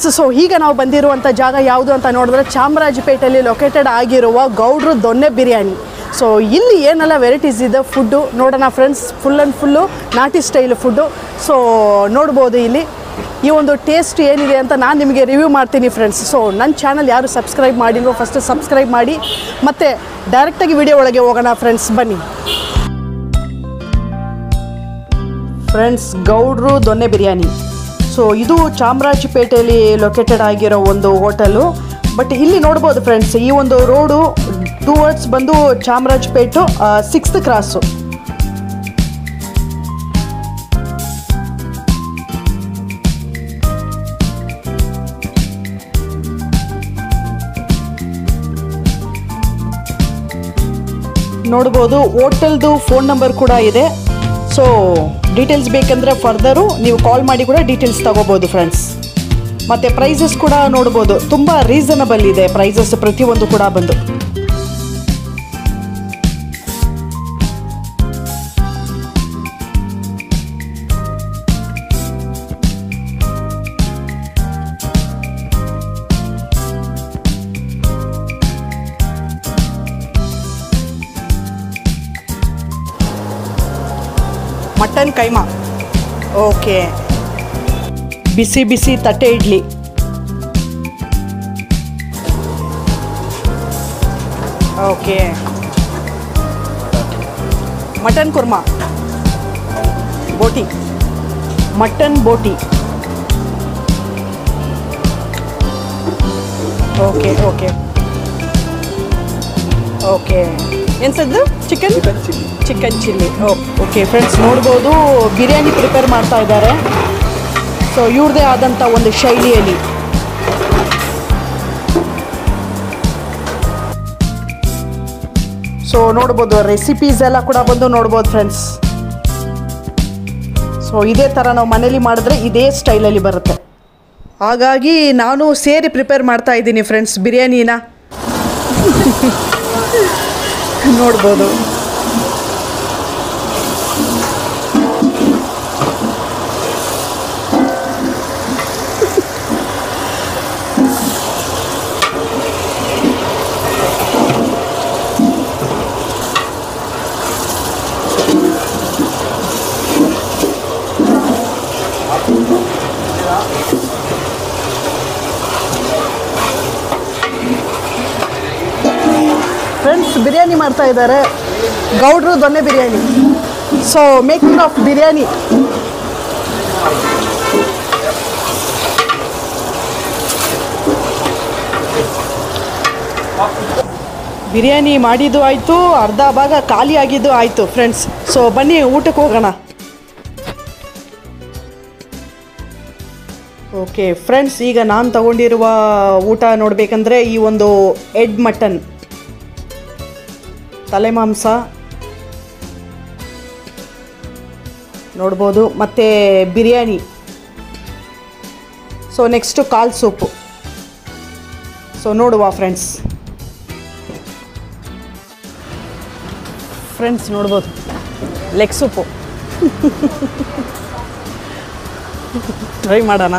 Friends, so ಈಗ ನಾವು ಬಂದಿರುವಂಥ ಜಾಗ ಯಾವುದು ಅಂತ ನೋಡಿದ್ರೆ ಚಾಮರಾಜಪೇಟೆಯಲ್ಲಿ ಲೊಕೇಟೆಡ್ ಆಗಿರುವ ಗೌಡ್ರು ದೊನ್ನೆ ಬಿರಿಯಾನಿ. ಸೊ ಇಲ್ಲಿ ಏನೆಲ್ಲ ವೆರೈಟೀಸ್ ಇದೆ ಫುಡ್ಡು ನೋಡೋಣ ಫ್ರೆಂಡ್ಸ್. ಫುಲ್ ಆ್ಯಂಡ್ ಫುಲ್ಲು ನಾಟಿ ಸ್ಟೈಲ್ ಫುಡ್ಡು. ಸೊ ನೋಡ್ಬೋದು ಇಲ್ಲಿ ಈ ಒಂದು ಟೇಸ್ಟ್ ಏನಿದೆ ಅಂತ ನಾನು ನಿಮಗೆ ರಿವ್ಯೂ ಮಾಡ್ತೀನಿ ಫ್ರೆಂಡ್ಸ್. ಸೊ ನನ್ನ ಚಾನಲ್ ಯಾರು ಸಬ್ಸ್ಕ್ರೈಬ್ ಮಾಡಿಲ್ವೋ ಫಸ್ಟ್ ಸಬ್ಸ್ಕ್ರೈಬ್ ಮಾಡಿ, ಮತ್ತು ಡೈರೆಕ್ಟಾಗಿ ವಿಡಿಯೋ ಒಳಗೆ ಹೋಗೋಣ ಫ್ರೆಂಡ್ಸ್, ಬನ್ನಿ ಫ್ರೆಂಡ್ಸ್. ಗೌಡ್ರು ದೊನ್ನೆ ಬಿರಿಯಾನಿ. ಸೊ ಇದು ಚಾಮರಾಜಪೇಟೆಯಲ್ಲಿ ಲೊಕೇಟೆಡ್ ಆಗಿರೋ ಒಂದು ಹೋಟೆಲು. ಬಟ್ ಇಲ್ಲಿ ನೋಡ್ಬೋದು ಫ್ರೆಂಡ್ಸ್, ಈ ಒಂದು ರೋಡು ಟುವರ್ಡ್ಸ್ ಬಂದು ಚಾಮರಾಜಪೇಟು 6th ಕ್ರಾಸು. ನೋಡ್ಬೋದು ಹೋಟೆಲ್ದು ಫೋನ್ ನಂಬರ್ ಕೂಡ ಇದೆ. ಸೊ ಡೀಟೇಲ್ಸ್ ಬೇಕಂದರೆ ಫರ್ದರು ನೀವು ಕಾಲ್ ಮಾಡಿ ಕೂಡ ಡೀಟೇಲ್ಸ್ ತಗೋಬೋದು ಫ್ರೆಂಡ್ಸ್. ಮತ್ತು ಪ್ರೈಸಸ್ ಕೂಡ ನೋಡ್ಬೋದು, ತುಂಬ ರೀಸನಬಲ್ ಇದೆ ಪ್ರೈಸಸ್ ಪ್ರತಿಯೊಂದು ಕೂಡ ಬಂದು. Mutton keema, okay. ಬಿಸಿ ಬಿಸಿ ತಟ್ಟೆ idli, okay. Mutton kurma, boti, mutton boti, okay okay okay. ಏನು ಸದ್ದು? Chicken chilli. ಓಕೆ ಫ್ರೆಂಡ್ಸ್, ನೋಡ್ಬೋದು ಬಿರಿಯಾನಿ ಪ್ರಿಪೇರ್ ಮಾಡ್ತಾ ಇದ್ದಾರೆ. ಸೊ ಇವ್ರದ್ದೇ ಆದಂಥ ಒಂದು ಶೈಲಿಯಲ್ಲಿ. ಸೊ ನೋಡ್ಬೋದು ರೆಸಿಪೀಸ್ ಎಲ್ಲ ಕೂಡ ಬಂದು ನೋಡ್ಬೋದು ಫ್ರೆಂಡ್ಸ್. ಸೊ ಇದೇ ಥರ ನಾವು ಮನೇಲಿ ಮಾಡಿದ್ರೆ ಇದೇ ಸ್ಟೈಲಲ್ಲಿ ಬರುತ್ತೆ. ಹಾಗಾಗಿ ನಾನು ಸೇರಿ ಪ್ರಿಪೇರ್ ಮಾಡ್ತಾ ಇದ್ದೀನಿ ಫ್ರೆಂಡ್ಸ್ ಬಿರಿಯಾನಿನ. ನೋಡ್ಬೋದು ಫ್ರೆಂಡ್ಸ್, ಬಿರಿಯಾನಿ ಮಾಡ್ತಾ ಇದ್ದಾರೆ ಗೌಡ್ರು donne biryani. So making of biryani. Biryani ಮಾಡಿದ್ದು ಆಯಿತು, ಅರ್ಧ ಭಾಗ ಖಾಲಿ ಆಗಿದ್ದು ಆಯಿತು ಫ್ರೆಂಡ್ಸ್. ಸೊ ಬನ್ನಿ ಊಟಕ್ಕೆ ಹೋಗೋಣ. ಓಕೆ ಫ್ರೆಂಡ್ಸ್, ಈಗ ನಾನು ತಗೊಂಡಿರುವ ಊಟ ನೋಡಬೇಕಂದ್ರೆ ಈ ಒಂದು ಎಡ್ ಮಟನ್ ತಲೆ ಮಾಂಸ ನೋಡ್ಬೋದು, ಮತ್ತು ಬಿರಿಯಾನಿ. ಸೊ ನೆಕ್ಸ್ಟು ಕಾಲ್ ಸೂಪು. ಸೊ ನೋಡುವ ಫ್ರೆಂಡ್ಸ್ ನೋಡ್ಬೋದು ಲೆಗ್ ಸೂಪು. ಟ್ರೈ ಮಾಡೋಣ.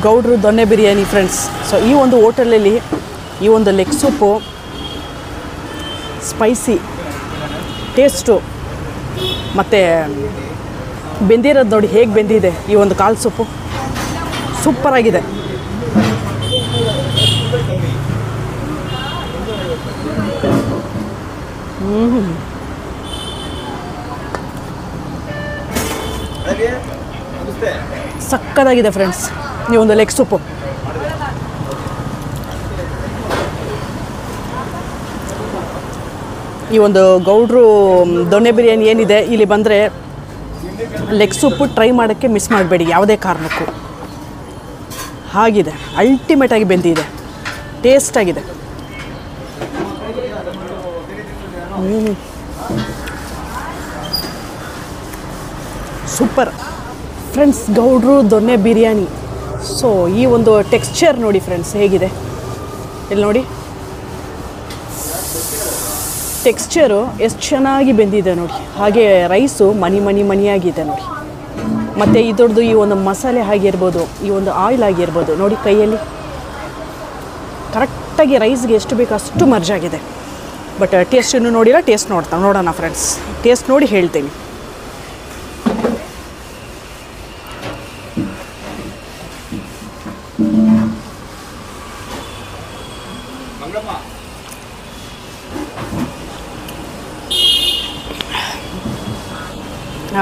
ಗೌಡ್ರು ದೊನ್ನೆ ಬಿರಿಯಾನಿ ಫ್ರೆಂಡ್ಸ್. ಸೊ ಈ ಒಂದು ಹೋಟೆಲಲ್ಲಿ ಈ ಒಂದು ಲೆಗ್ ಸೂಪು ಸ್ಪೈಸಿ ಟೇಸ್ಟು ಮತ್ತು ಬೆಂದಿರೋದು ನೋಡಿ ಹೇಗೆ ಬೆಂದಿದೆ. ಈ ಒಂದು ಕಾಲು ಸೂಪು ಸೂಪರಾಗಿದೆ. ಸಕ್ಕತ್ತಾಗಿದೆ ಫ್ರೆಂಡ್ಸ್ ಈ ಒಂದು ಲೆಗ್ ಸೂಪು. ಈ ಒಂದು ಗೌಡ್ರು ದೊನ್ನೆ ಬಿರಿಯಾನಿ ಏನಿದೆ ಇಲ್ಲಿ ಬಂದರೆ ಲೆಗ್ ಸೂಪು ಟ್ರೈ ಮಾಡೋಕ್ಕೆ ಮಿಸ್ ಮಾಡಬೇಡಿ ಯಾವುದೇ ಕಾರಣಕ್ಕೂ. ಹಾಗಿದೆ, ಅಲ್ಟಿಮೇಟಾಗಿ ಬೆಂದಿದೆ, ಟೇಸ್ಟಾಗಿದೆ. ಸೂಪರ್ ಫ್ರೆಂಡ್ಸ್, ಗೌಡ್ರು ದೊನ್ನೆ ಬಿರಿಯಾನಿ. ಸೊ ಈ ಒಂದು ಟೆಕ್ಸ್ಚರ್ ನೋಡಿ ಫ್ರೆಂಡ್ಸ್ ಹೇಗಿದೆ, ಇಲ್ಲಿ ನೋಡಿ ಟೆಕ್ಸ್ಚರು ಎಷ್ಟು ಚೆನ್ನಾಗಿ ಬೆಂದಿದೆ ನೋಡಿ. ಹಾಗೆ ರೈಸು ಮನಿಯಾಗಿದೆ ನೋಡಿ. ಮತ್ತು ಇದ್ರದ್ದು ಈ ಒಂದು ಮಸಾಲೆ ಆಗಿರ್ಬೋದು, ಈ ಒಂದು ಆಯಿಲ್ ಆಗಿರ್ಬೋದು ನೋಡಿ, ಕೈಯಲ್ಲಿ ಕರೆಕ್ಟಾಗಿ ರೈಸ್ಗೆ ಎಷ್ಟು ಬೇಕೋ ಅಷ್ಟು ಮರ್ಜ್ ಆಗಿದೆ. ಬಟ್ ಟೇಸ್ಟ್ ಇನ್ನೂ ನೋಡಿಲ್ಲ, ಟೇಸ್ಟ್ ನೋಡೋಣ ಫ್ರೆಂಡ್ಸ್. ಟೇಸ್ಟ್ ನೋಡಿ ಹೇಳ್ತೀನಿ.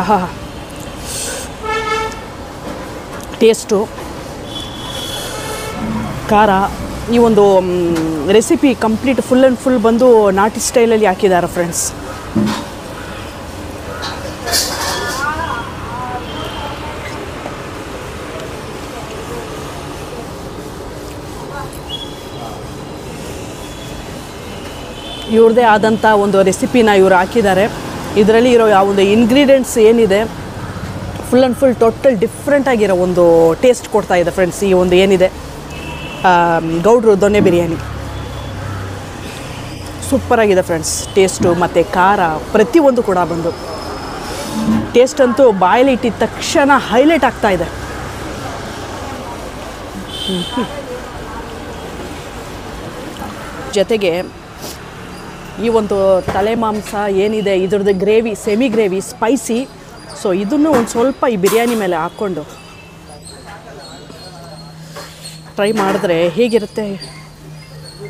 ಆಹಾ, ಟೇಸ್ಟು, ಖಾರ, ಈ ಒಂದು recipe complete full and full ಬಂದು ನಾಟಿ ಸ್ಟೈಲಲ್ಲಿ ಹಾಕಿದ್ದಾರೆ ಫ್ರೆಂಡ್ಸ್. ಇವ್ರದ್ದೇ ಆದಂಥ ಒಂದು ರೆಸಿಪಿನ ಇವರು ಹಾಕಿದ್ದಾರೆ. ಇದರಲ್ಲಿ ಇರೋ ಯಾವ ಒಂದು ಇಂಗ್ರೀಡಿಯೆಂಟ್ಸ್ ಏನಿದೆ full and full total different ಆಗಿರೋ ಒಂದು ಟೇಸ್ಟ್ ಕೊಡ್ತಾ ಇದೆ ಫ್ರೆಂಡ್ಸ್. ಈ ಒಂದು ಏನಿದೆ ಗೌಡ್ರು ದೊನ್ನೆ ಬಿರಿಯಾನಿ ಸೂಪರಾಗಿದೆ ಫ್ರೆಂಡ್ಸ್. ಟೇಸ್ಟು ಮತ್ತು ಖಾರ ಪ್ರತಿಯೊಂದು ಕೂಡ ಬಂದು ಟೇಸ್ಟ್ ಅಂತೂ ಬಾಯಲ್ಲಿ ಇಟ್ಟಿದ ತಕ್ಷಣ ಹೈಲೈಟ್ ಆಗ್ತಾ ಇದೆ. ಜೊತೆಗೆ ಈ ಒಂದು ತಲೆ ಮಾಂಸ ಏನಿದೆ ಇದ್ರದ್ದು gravy, semi gravy, spicy. So ಇದನ್ನು ಒಂದು ಸ್ವಲ್ಪ ಈ ಬಿರಿಯಾನಿ ಮೇಲೆ ಹಾಕ್ಕೊಂಡು ಟ್ರೈ ಮಾಡಿದ್ರೆ ಹೇಗಿರುತ್ತೆ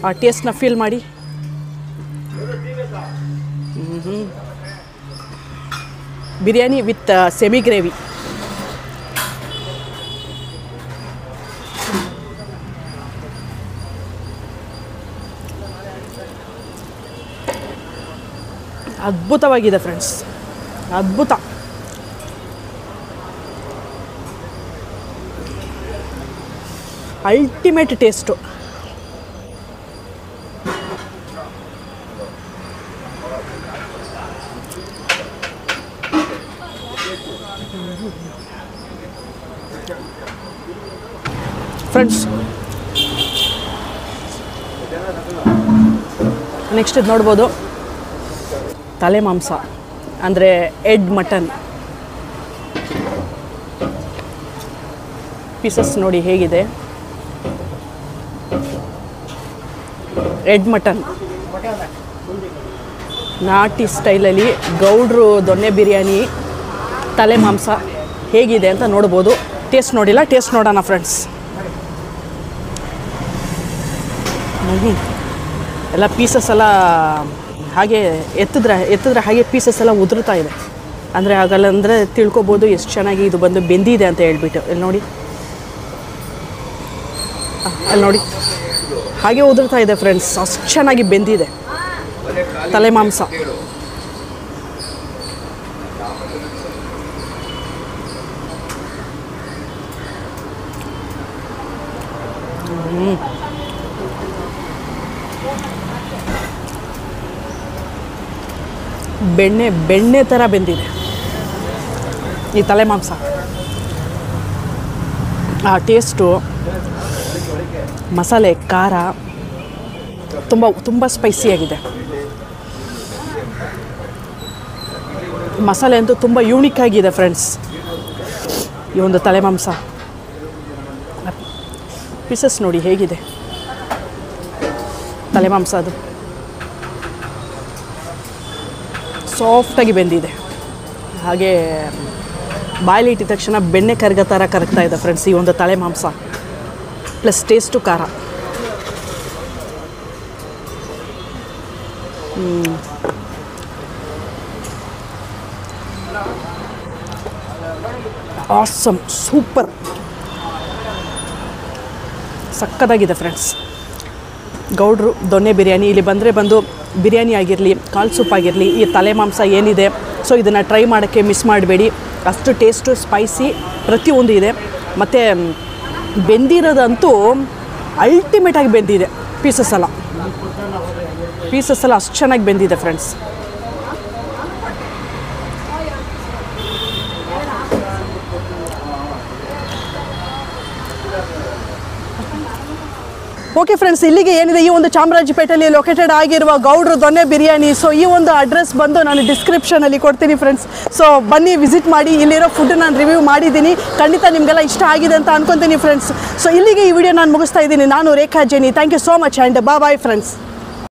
ಆ ಟೇಸ್ಟ್ನ ಫೀಲ್ ಮಾಡಿ. Biryani with semi gravy. ಅದ್ಭುತವಾಗಿದೆ ಫ್ರೆಂಡ್ಸ್, ಅದ್ಭುತ. Ultimate taste. ಫ್ರೆಂಡ್ಸ್ ನೆಕ್ಸ್ಟ್ ಇದು ನೋಡ್ಬೋದು, ತಲೆ ಮಾಂಸ ಅಂದರೆ ಎಡ್ ಮಟನ್ ಪೀಸಸ್ ನೋಡಿ ಹೇಗಿದೆ. ಎಡ್ ಮಟನ್ ನಾಟಿ ಸ್ಟೈಲಲ್ಲಿ ಗೌಡ್ರು ದೊನ್ನೆ ಬಿರಿಯಾನಿ ತಲೆ ಮಾಂಸ ಹೇಗಿದೆ ಅಂತ ನೋಡ್ಬೋದು. ಟೇಸ್ಟ್ ನೋಡಿಲ್ಲ, ಟೇಸ್ಟ್ ನೋಡೋಣ ಫ್ರೆಂಡ್ಸ್. ಎಲ್ಲ ಪೀಸಸ್ ಎಲ್ಲ ಹಾಗೆ ಎತ್ತಿದ್ರೆ ಹಾಗೆ ಪೀಸಸ್ ಎಲ್ಲ ಉದುರ್ತಾ ಇದೆ. ಅಂದರೆ ಆಗಲ್ಲ ಅಂದರೆ ತಿಳ್ಕೊಬೋದು ಎಷ್ಟು ಚೆನ್ನಾಗಿ ಇದು ಬಂದು ಬೆಂದಿದೆ ಅಂತ ಹೇಳ್ಬಿಟ್ಟು. ಇಲ್ಲಿ ನೋಡಿ, ಅಲ್ಲಿ ನೋಡಿ ಹಾಗೆ ಉದುರ್ತಾ ಇದೆ ಫ್ರೆಂಡ್ಸ್, ಅಷ್ಟು ಚೆನ್ನಾಗಿ ಬೆಂದಿದೆ ತಲೆ ಮಾಂಸ. ಬೆಣ್ಣೆ ಥರ ಬೆಂದಿದೆ ಈ ತಲೆ ಮಾಂಸ. ಆ ಟೇಸ್ಟು, ಮಸಾಲೆ, ಖಾರ ತುಂಬ ಸ್ಪೈಸಿಯಾಗಿದೆ. ಮಸಾಲೆ ಅಂತೂ ತುಂಬ ಯೂನಿಕ್ ಆಗಿದೆ ಫ್ರೆಂಡ್ಸ್. ಈ ಒಂದು ತಲೆ ಮಾಂಸ ಪೀಸಸ್ ನೋಡಿ ಹೇಗಿದೆ ತಲೆ ಮಾಂಸ. ಅದು ಸಾಫ್ಟಾಗಿ ಬೆಂದಿದೆ. ಹಾಗೆ ಬಾಯಲ್ಲಿ ಇಟ್ಟಿದ ತಕ್ಷಣ ಬೆಣ್ಣೆ ಕರಗೋ ಥರ ಕರಗ್ತಾ ಇದೆ ಫ್ರೆಂಡ್ಸ್ ಈ ಒಂದು ತಲೆ ಮಾಂಸ. ಪ್ಲಸ್ ಟೇಸ್ಟು, ಖಾರ. ಆಸಮ್, ಸೂಪರ್, ಸಕ್ಕತ್ತಾಗಿದೆ ಫ್ರೆಂಡ್ಸ್. ಗೌಡ್ರು ದೊನ್ನೆ ಬಿರಿಯಾನಿ ಇಲ್ಲಿ ಬಂದು ಬಿರಿಯಾನಿ ಆಗಿರಲಿ, ಕಾಲು ಸೂಪ್ ಆಗಿರಲಿ, ಈ ತಲೆ ಮಾಂಸ ಏನಿದೆ ಸೊ ಇದನ್ನು ಟ್ರೈ ಮಾಡೋಕ್ಕೆ ಮಿಸ್ ಮಾಡಬೇಡಿ. ಅಷ್ಟು ಟೇಸ್ಟು ಸ್ಪೈಸಿ ಪ್ರತಿಯೊಂದು ಇದೆ. ಮತ್ತು ಬೆಂದಿರೋದಂತೂ ಅಲ್ಟಿಮೇಟಾಗಿ ಬೆಂದಿದೆ. ಪೀಸಸ್ ಎಲ್ಲ ಅಷ್ಟು ಚೆನ್ನಾಗಿ ಬೆಂದಿದೆ ಫ್ರೆಂಡ್ಸ್. ಓಕೆ ಫ್ರೆಂಡ್ಸ್, ಇಲ್ಲಿಗೆ ಏನಿದೆ ಈ ಒಂದು ಚಾಮರಾಜಪೇಟೆಯಲ್ಲಿ ಲೊಕೇಟೆಡ್ ಆಗಿರುವ ಗೌಡ್ರ ದೊನ್ನೆ ಬಿರಿಯಾನಿ. ಸೊ ಈ ಒಂದು ಅಡ್ರೆಸ್ ಬಂದು ನಾನು ಡಿಸ್ಕ್ರಿಪ್ಷನಲ್ಲಿ ಕೊಡ್ತೀನಿ ಫ್ರೆಂಡ್ಸ್. ಸೊ ಬನ್ನಿ ವಿಸಿಟ್ ಮಾಡಿ. ಇಲ್ಲಿರೋ ಫುಡ್ ನಾನು ರಿವ್ಯೂ ಮಾಡಿದ್ದೀನಿ. ಖಂಡಿತ ನಿಮಗೆಲ್ಲ ಇಷ್ಟ ಆಗಿದೆ ಅಂತ ಅನ್ಕೊತೀನಿ ಫ್ರೆಂಡ್ಸ್. ಸೊ ಇಲ್ಲಿಗೆ ಈ ವಿಡಿಯೋ ನಾನು ಮುಗಿಸ್ತಾ ಇದ್ದೀನಿ. ನಾನು Rekha Jeni. Thank you so much and bye friends.